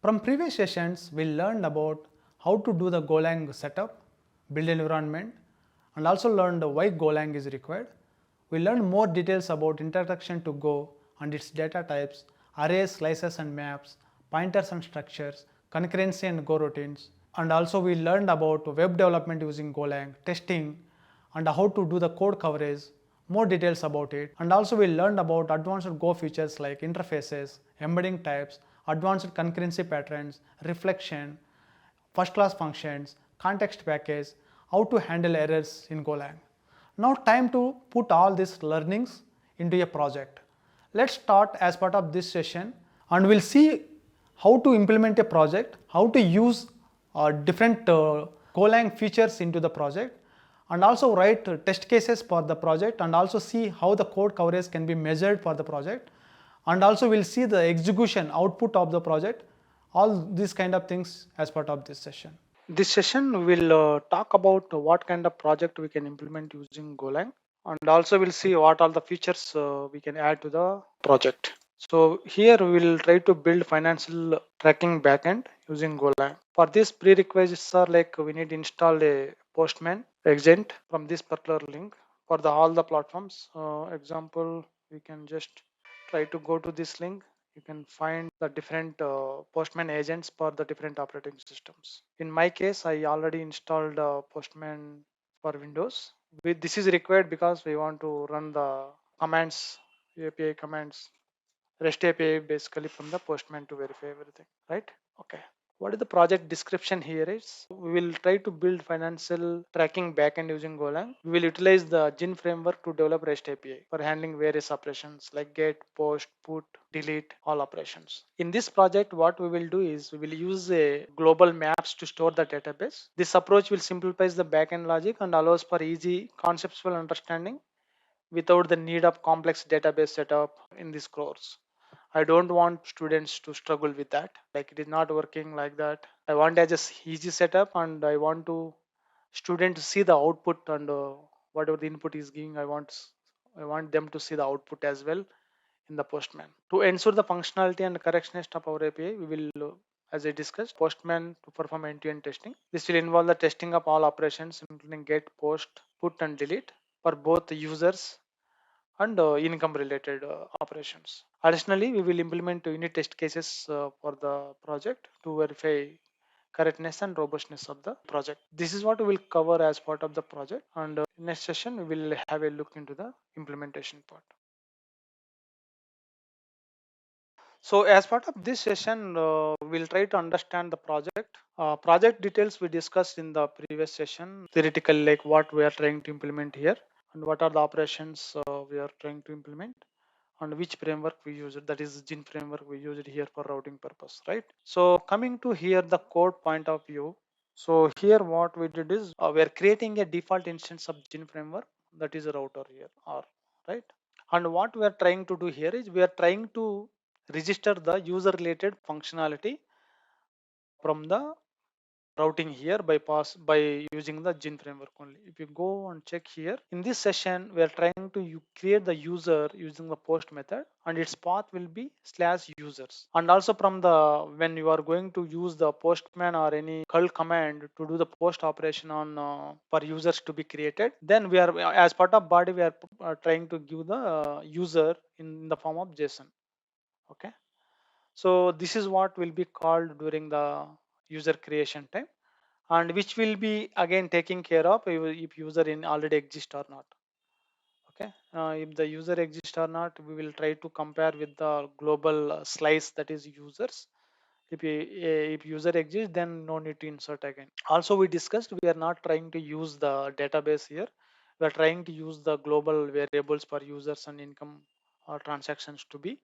From previous sessions, we learned about how to do the Golang setup, build environment, and also learned why Golang is required. We learned more details about introduction to Go and its data types, arrays, slices and maps, pointers and structures, concurrency and Go routines. And also we learned about web development using Golang, testing, and how to do the code coverage, more details about it. And also we learned about advanced Go features like interfaces, embedding types, advanced concurrency patterns, reflection, first class functions, context package, how to handle errors in Golang. Now time to put all these learnings into a project. Let's start as part of this session and we'll see how to implement a project, how to use different Golang features into the project, and also write test cases for the project, and also see how the code coverage can be measured for the project, and also we'll see the execution output of the project, all these kind of things as part of this session. This session will talk about what kind of project we can implement using Golang, and also we'll see what all the features we can add to the project. So here we will try to build financial tracking backend using Golang. For this, prerequisites are like we need to install a Postman agent from this particular link for all the platforms. Example, we can just try to go to this link. You can find the different Postman agents for the different operating systems. In my case, I already installed Postman for Windows. This is required because we want to run the commands, API commands, REST API basically from the Postman to verify everything, right? Okay. What is the project description here is? We will try to build financial tracking backend using Golang. We will utilize the Gin framework to develop REST API for handling various operations like get, post, put, delete, all operations. In this project, what we will do is we will use a global maps to store the database. This approach will simplify the backend logic and allows for easy conceptual understanding without the need of complex database setup in this course. I don't want students to struggle with that. Like it is not working like that. I want a just easy setup, and I want to student to see the output, and whatever the input is giving, I want them to see the output as well in the Postman. To ensure the functionality and correctness of our API, we will, as I discussed, Postman to perform end-to-end testing. This will involve the testing of all operations, including get, post, put, and delete for both the users and income related operations. Additionally, we will implement unit test cases for the project to verify correctness and robustness of the project. This is what we will cover as part of the project, and next session we will have a look into the implementation part. So as part of this session, we'll try to understand the project. Project details we discussed in the previous session, theoretically like what we are trying to implement here and what are the operations we are trying to implement and which framework we use it, that is Gin framework we use it here for routing purpose, right? So coming to here the code point of view, so here what we did is we are creating a default instance of Gin framework, that is a router here, or right? And what we are trying to do here is we are trying to register the user related functionality from the routing here by using the Gin framework only. If you go and check here in this session, we are trying to create the user using the post method, and its path will be /users. And also from the when you are going to use the postman or any curl command to do the post operation on for users to be created, then we are as part of body we are trying to give the user in the form of JSON. Okay. So this is what will be called during the user creation time, and which will be again taking care of if user in already exists or not. Okay, if the user exists or not, we will try to compare with the global slice, that is users. If user exists, then no need to insert again. Also we discussed we are not trying to use the database here. We are trying to use the global variables for users and income or transactions to be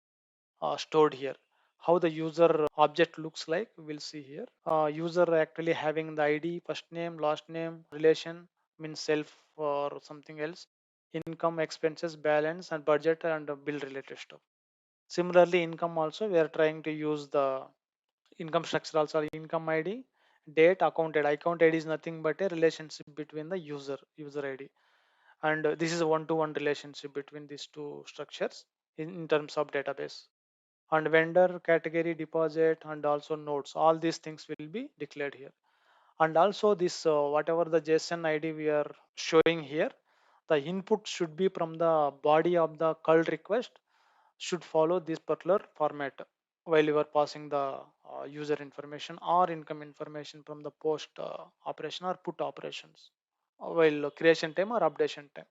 stored here. How the user object looks like, we'll see here. User actually having the ID, first name, last name, relation, means self or something else, income, expenses, balance, and budget and bill related stuff. Similarly, income also we are trying to use the income structure also, income ID, date, account ID. Account ID is nothing but a relationship between the user ID, and this is a one-to-one relationship between these two structures in terms of database. and vendor category deposit and also nodes. All these things will be declared here. And also this whatever the JSON ID we are showing here, the input should be from the body of the curl request should follow this particular format while you are passing the user information or income information from the post operation or put operations while creation time or updation time.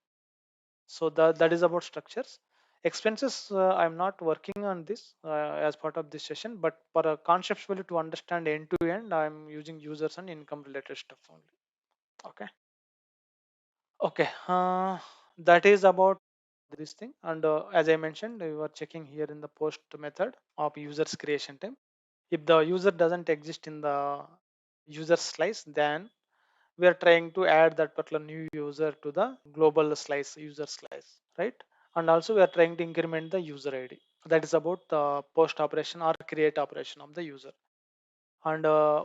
So that is about structures. Expenses, I'm not working on this as part of this session, but for a conceptually to understand end to end, I'm using users and income related stuff only. Okay. Okay, that is about this thing. And as I mentioned, we were checking here in the post method of users creation time. If the user doesn't exist in the user slice, then we are trying to add that particular new user to the global slice, user slice, right? And also we are trying to increment the user ID. That is about the post operation or create operation of the user. And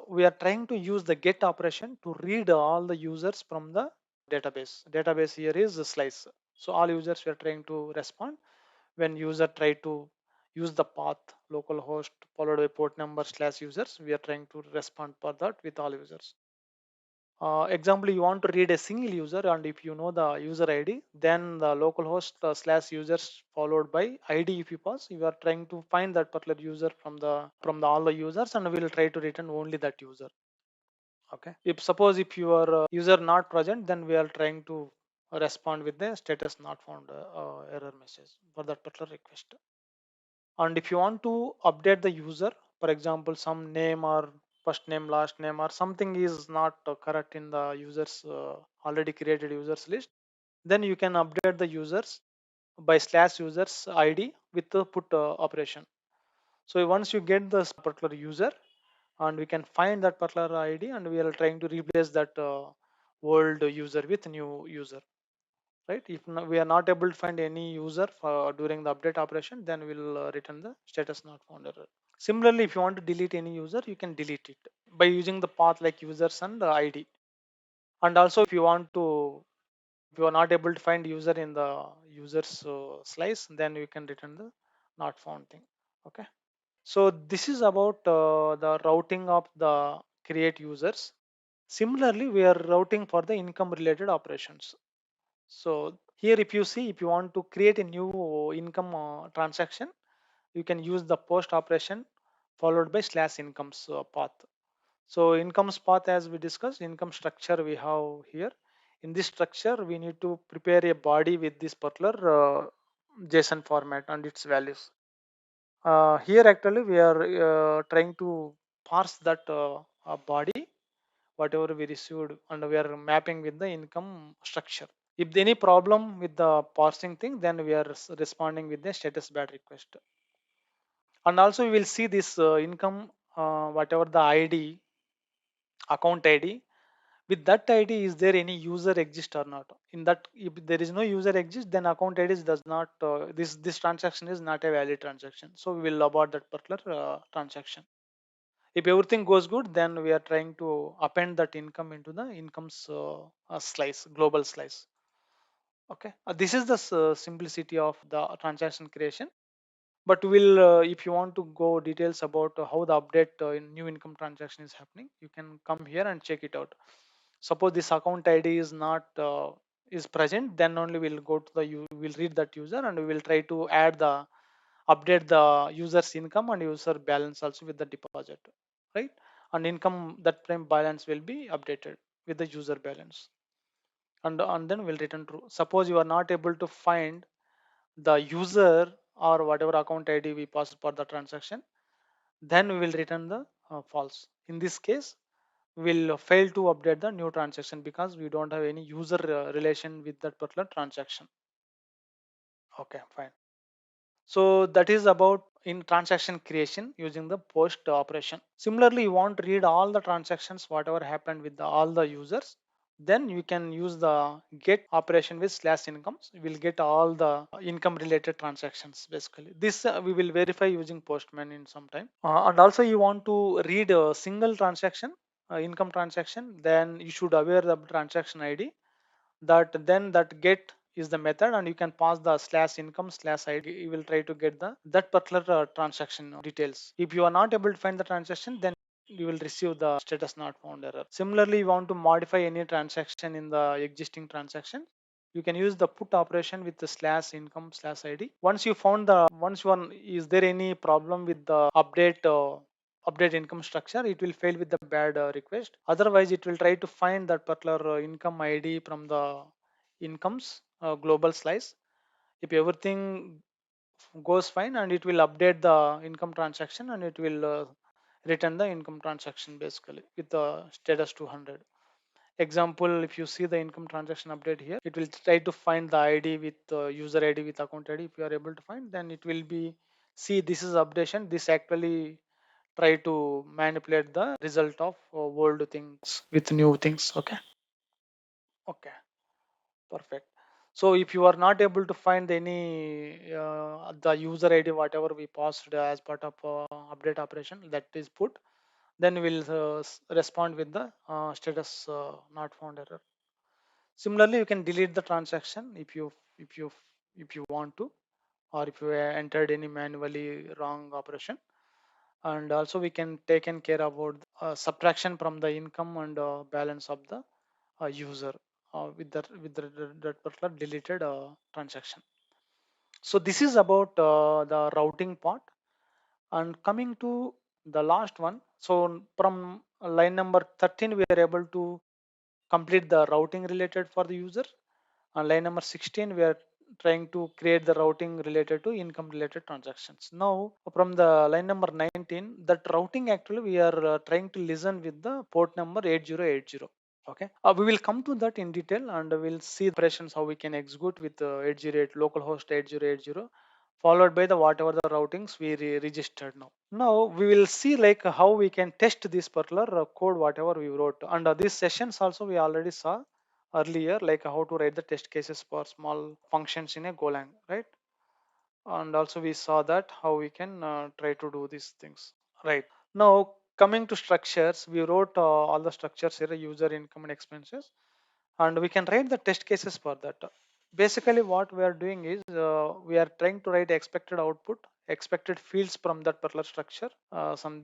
we are trying to use the get operation to read all the users from the database here is the slice. So all users we are trying to respond when user try to use the path localhost followed by port number slash users, we are trying to respond for that with all users. Example, you want to read a single user, and if you know the user ID, then the localhost slash users followed by ID. If you pass, you are trying to find that particular user from the all the users, and we will try to return only that user. Okay. If suppose if your user not present, then we are trying to respond with the status not found error message for that particular request. And if you want to update the user, for example, some name or first name, last name, or something is not correct in the users already created users list, then you can update the users by slash users ID with the put operation. So once you get this particular user, and we can find that particular ID, and we are trying to replace that old user with new user, right? If we are not able to find any user for, during the update operation, then we'll return the status not found error. Similarly, if you want to delete any user, you can delete it by using the path like users and ID. And also, if you are not able to find user in the users slice, then you can return the not found thing. Okay. So this is about the routing of the create users. Similarly, we are routing for the income related operations. So here, if you see, if you want to create a new income transaction, you can use the post operation followed by slash incomes path. So incomes path, as we discussed, income structure we have here. In this structure, we need to prepare a body with this particular JSON format and its values. Here, actually, we are trying to parse that body, whatever we received, and we are mapping with the income structure. If there any problem with the parsing thing, then we are responding with the status bad request. And also we will see this income, whatever the ID, account ID. With that ID, is there any user exist or not? In that, if there is no user exist, then account ID does not. This transaction is not a valid transaction. So we will abort that particular transaction. If everything goes good, then we are trying to append that income into the incomes slice, global slice. Okay, this is the simplicity of the transaction creation. But we'll if you want to go details about how the update in new income transaction is happening, you can come here and check it out. Suppose this account ID is not is present, then only we'll go to the we'll read that user, and we will try to add the update the user's income and user balance also with the deposit, right? And income, that prime balance will be updated with the user balance, and then we'll return true. Suppose you are not able to find the user or whatever account ID we passed for the transaction, then we will return the false. In this case, we'll fail to update the new transaction because we don't have any user relation with that particular transaction. Okay, fine. So that is about in transaction creation using the post operation. Similarly, you want to read all the transactions, whatever happened with all the users. Then you can use the get operation with slash incomes. We will get all the income related transactions basically. This we will verify using Postman in some time. And also you want to read a single transaction, income transaction, then you should aware the transaction ID, that then that get is the method, and you can pass the slash income slash id. You will try to get the that particular transaction details. If you are not able to find the transaction, then you will receive the status not found error. Similarly, you want to modify any transaction in the existing transaction, you can use the put operation with the slash income slash id. Once you are, is there any problem with the update income structure, it will fail with the bad request. Otherwise, it will try to find that particular income id from the incomes global slice. If everything goes fine, and it will update the income transaction, and it will return the income transaction basically with the status 200. Example, if you see the income transaction update here, it will try to find the id with user id with account id. If you are able to find, then it will be, see, this is updation, this actually try to manipulate the result of old things with new things. Okay. Okay, perfect. So if you are not able to find any the user id whatever we passed as part of update operation that is put, then we'll respond with the status not found error. Similarly, you can delete the transaction if you if you want to, or if you entered any manually wrong operation. And also we can take care about subtraction from the income and balance of the user that particular deleted transaction. So this is about the routing part. And coming to the last one, so from line number 13 we are able to complete the routing related for the user. On line number 16 we are trying to create the routing related to income related transactions. Now from the line number 19, that routing actually we are trying to listen with the port number 8080. Okay, we will come to that in detail, and we'll see the operations how we can execute with 808 localhost 8080, followed by the whatever the routings we registered. Now we will see like how we can test this particular code whatever we wrote. And these sessions also we already saw earlier, like how to write the test cases for small functions in a Golang, right? And also we saw that how we can try to do these things, right? Now coming to structures, we wrote all the structures here, user, income and expenses, and we can write the test cases for that. Basically what we are doing is we are trying to write expected output, expected fields from that particular structure, some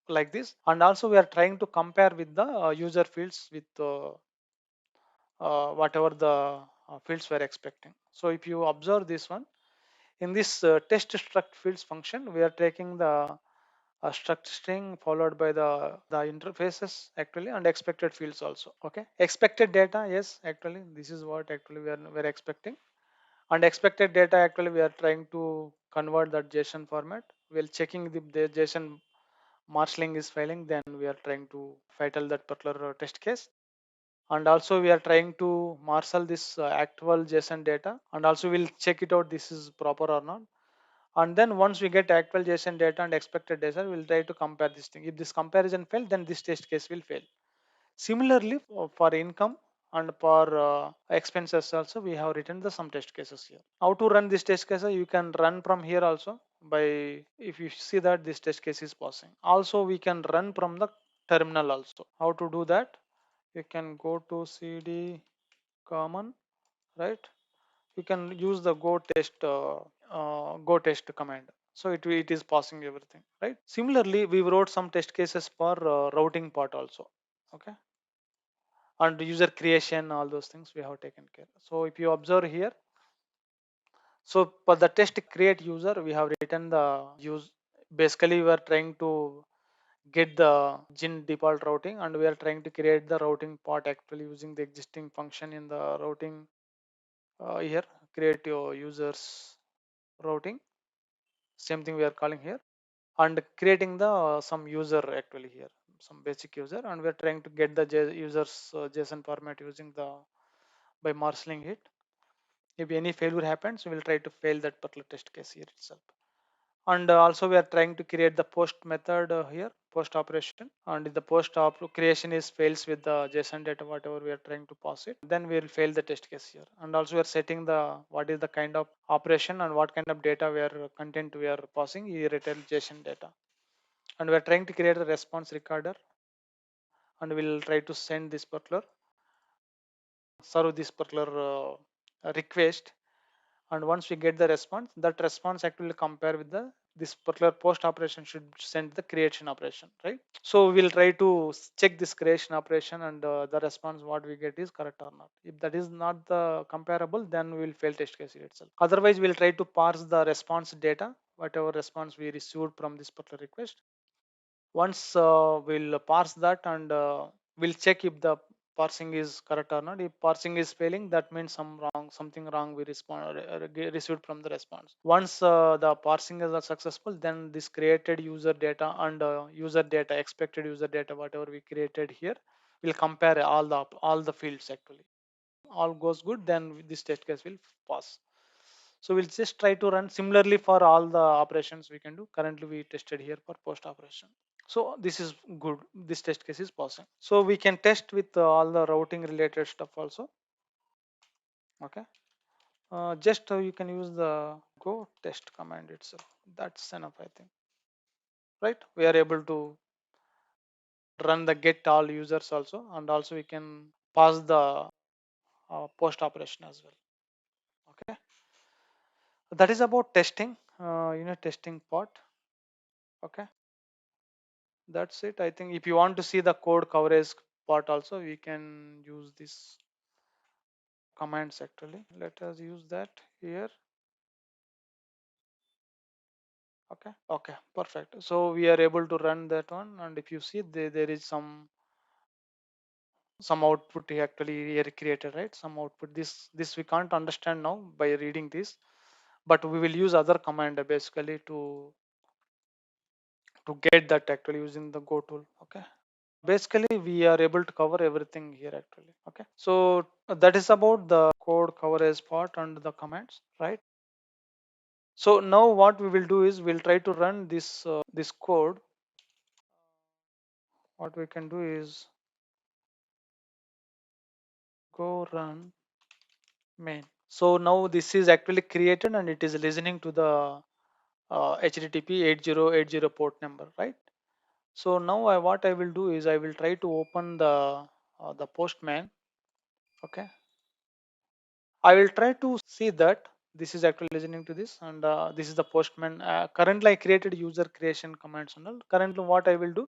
like this. And also we are trying to compare with the user fields with whatever the fields we are expecting. So if you observe this one, in this test struct fields function, we are taking the struct string followed by the interfaces actually, and expected fields also. Okay, expected data, yes, actually this is what actually we're expecting. And expected data actually we are trying to convert that JSON format. We're checking the JSON marshalling is failing, then we are trying to fatal that particular test case. And also we are trying to marshal this actual JSON data, and also we'll check it out this is proper or not. And then once we get actual JSON data and expected data, we'll try to compare this thing. If this comparison fails, then this test case will fail. Similarly, for income and for expenses also, we have written the some test cases here. How to run this test cases? You can run from here also by, if you see that this test case is passing. Also, we can run from the terminal also. How to do that? You can go to cd common, right? You can use the go test command. So it is passing everything, right? Similarly, we wrote some test cases for routing part also. Okay, and user creation, all those things we have taken care. So if you observe here, so for the test create user, we have written the use. Basically, we are trying to get the gin default routing, and we are trying to create the routing part actually using the existing function in the routing here. Create your users routing, same thing we are calling here, and creating the some user actually here, some basic user, and we are trying to get the users JSON format using the by marshalling it. If any failure happens, we will try to fail that particular test case here itself. And also we are trying to create the post method here, post operation, and if the post creation is fails with the JSON data whatever we are trying to pass it, then we will fail the test case here. And also we are setting the what is the kind of operation and what kind of data we are content we are passing, here return JSON data. And we are trying to create a response recorder, and we'll try to send this particular serve this particular request, and once we get the response, that response actually compare with the this particular post operation should send the creation operation, right? So we'll try to check this creation operation, and the response what we get is correct or not. If that is not the comparable, then we will fail test case itself. Otherwise, we'll try to parse the response data, whatever response we received from this particular request. Once we'll parse that, and we'll check if the parsing is correct or not. If parsing is failing, that means something wrong we received from the response. Once the parsing is successful, then this created user data and user data, expected user data, whatever we created here, will compare all the fields actually. All goes good, then this test case will pass. So we'll just try to run similarly for all the operations we can do. Currently we tested here for post operation. So this is good. This test case is passing. So we can test with all the routing related stuff also. Okay. Just you can use the go test command itself. That's enough, I think. Right? We are able to run the get all users also, and also we can pass the post operation as well. Okay. That is about testing. Unit testing part. Okay. That's it. I think if you want to see the code coverage part also, we can use this commands actually. Let us use that here. Okay, perfect. So we are able to run that one, and if you see there is some output actually here created, right? Some output. This we can't understand now by reading this, but we will use other command basically to get that actually using the go tool. Okay. Basically we are able to cover everything here actually. Okay, so that is about the code coverage part and the commands, right? So now what we will do is we'll try to run this code. What we can do is go run main. So now this is actually created and it is listening to the HTTP 8080 port number, right? So now what I will do is I will try to open the Postman. Okay, I will try to see that this is actually listening to this, and this is the Postman. Currently, I created user creation commands and all. Currently, what I will do,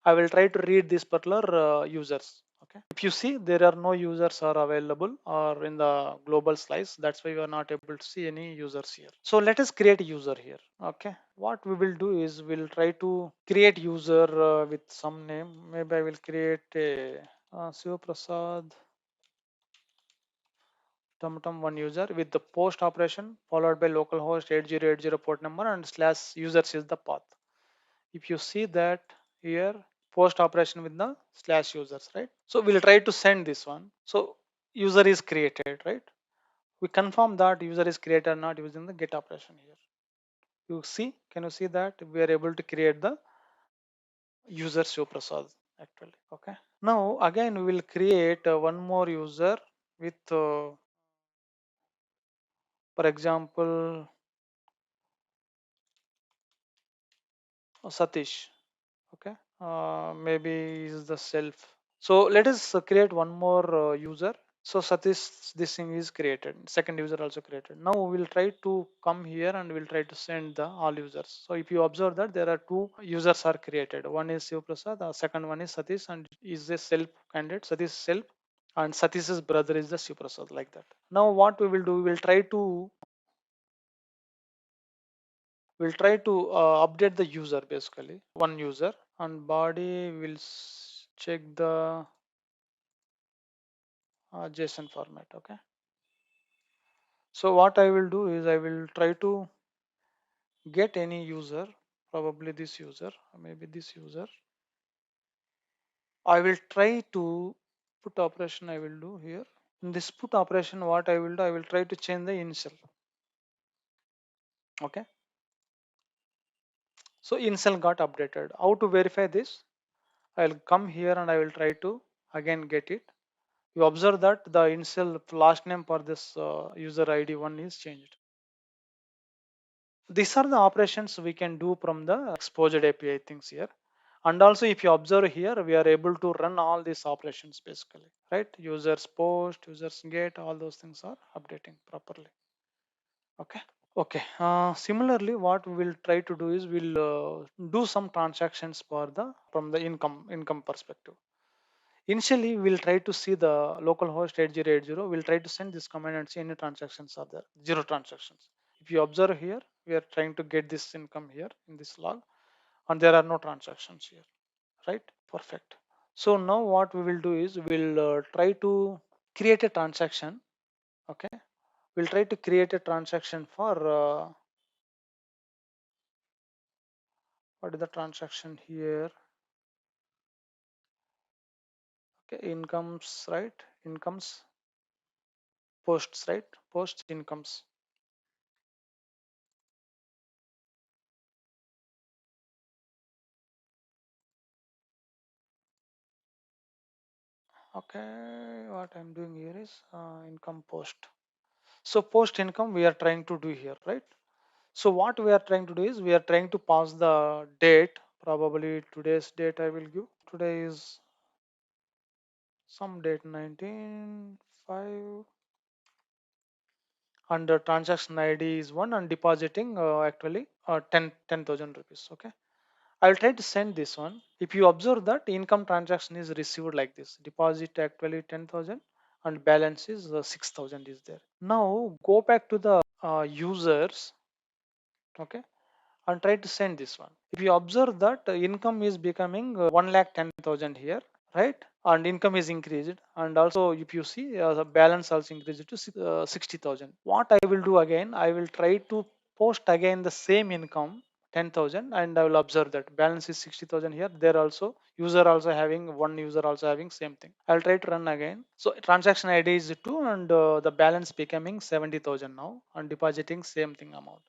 I will try to read this particular users. Okay. If you see, there are no users are available or in the global slice. That's why we are not able to see any users here. So let us create a user here. Okay. What we will do is we'll try to create user with some name. Maybe I will create a Shiva Prasad one user with the post operation followed by localhost 8080 port number and slash users is the path. If you see that here, post operation with the slash users, right? So we'll try to send this one. So user is created, right? We confirm that user is created or not using the get operation here. You see, can you see that we are able to create the user Prasad actually? Okay. Now again we will create one more user with for example Satish. Okay, maybe is the self. So let us create one more user. So Satish, this thing is created. Second user also created. Now we'll try to come here and we'll try to send the all users. So if you observe that there are two users are created. One is Shiv Prasad, the second one is Satish, and is a self candidate. Satish self, and Satish's brother is the Shiv Prasad, like that. Now what we will do, we'll try to update the user, basically one user, and body will check the JSON format. Okay, so what I will do is I will try to get any user, probably this user, or maybe this user. I will try to put operation. I will do here in this put operation. What I will do, I will try to change the initial. Okay, so initial got updated. How to verify this? I'll come here and I will try to again get it. You observe that the initial last name for this user ID one is changed. These are the operations we can do from the exposed API things here. And also if you observe here, we are able to run all these operations basically, right? Users post, users get, all those things are updating properly. Okay. Okay. Similarly, what we will try to do is we'll do some transactions for the from the income perspective. Initially, we'll try to see the localhost 8080. We'll try to send this command and see any transactions are there. Zero transactions. If you observe here, we are trying to get this income here in this log, and there are no transactions here, right? Perfect. So now what we will do is we'll try to create a transaction. Okay. We'll try to create a transaction for what is the transaction here? Okay, incomes, right? Incomes, posts, right? Posts, incomes. Okay, what I'm doing here is income post. So post income we are trying to do here, right? So what we are trying to do is we are trying to pass the date, probably today's date I will give. Today is some date 19/5, and the transaction ID is 1 and depositing actually 10,000 rupees. Okay. I'll try to send this one. If you observe that income transaction is received like this, deposit actually 10,000 and balance is 6,000 is there. Now go back to the users, okay, and try to send this one. If you observe that income is becoming 1,10,000 here, right? And income is increased, and also if you see the balance also increased to 60,000. What I will do again, I will try to post again the same income 10,000, and I will observe that balance is 60,000 here. There also user also having one user also having same thing. I'll try to run again. So transaction ID is 2 and the balance becoming 70,000 now and depositing same thing amount.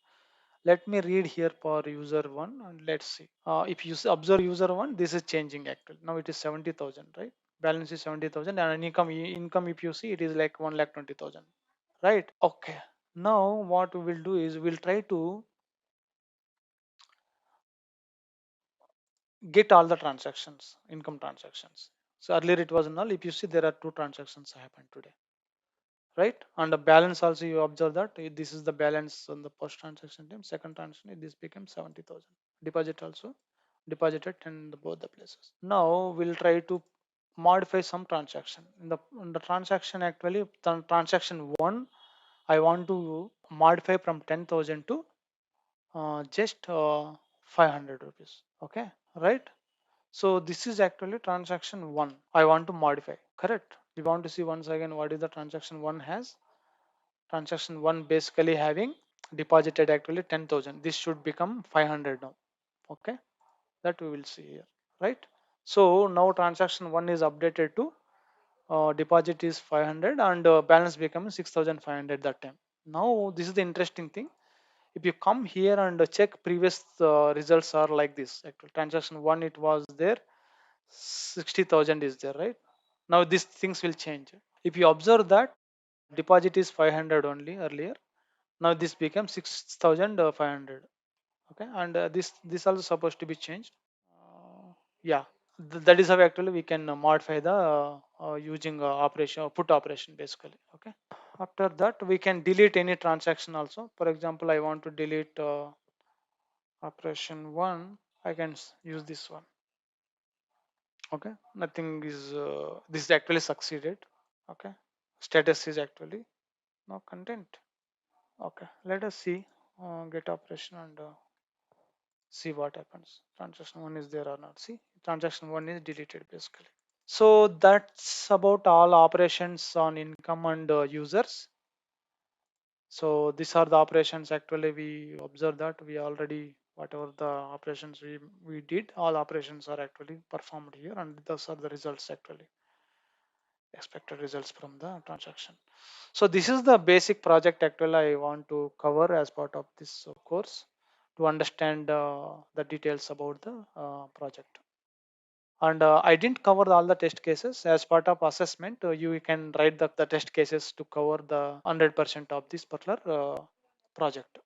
Let me read here for user 1 and let's see. If you observe user 1, this is changing actually. Now it is 70,000, right? Balance is 70,000 and income if you see it is like 1,20,000, right? Okay. Now what we will do is we'll try to get all the transactions, income transactions. So earlier it was null. If you see there are two transactions happened today, right? And the balance also you observe that this is the balance on the first transaction time, second transaction this becomes 70,000. Deposit also deposited in both the places. Now we'll try to modify some transaction. In the transaction actually transaction one, I want to modify from 10,000 to just 500 rupees. Okay, right? So this is actually transaction one. I want to modify. Correct. We want to see once again what is the transaction one has. Transaction one basically having deposited actually 10,000. This should become 500 now. Okay, that we will see here, right? So now transaction one is updated to deposit is 500 and balance becomes 6,500 that time. Now this is the interesting thing. If you come here and check previous results are like this. Actually, transaction one it was there 60,000 is there, right? Now these things will change. If you observe that deposit is 500 only earlier, now this becomes 6,500. Okay, and this also supposed to be changed. Yeah, that is how actually we can modify the using operation put operation basically. Okay, after that we can delete any transaction also. For example, I want to delete operation one, I can use this one. Okay, nothing is this is actually succeeded. Okay, status is actually no content. Okay, let us see get operation and see what happens. Transaction one is there or not. See, transaction one is deleted basically. So that's about all operations on income and users. So these are the operations actually we observe that we already whatever the operations we did, all operations are actually performed here and those are the results actually expected results from the transaction. So this is the basic project actually I want to cover as part of this course to understand the details about the project. And I didn't cover all the test cases as part of assessment. You can write the test cases to cover the 100% of this particular project.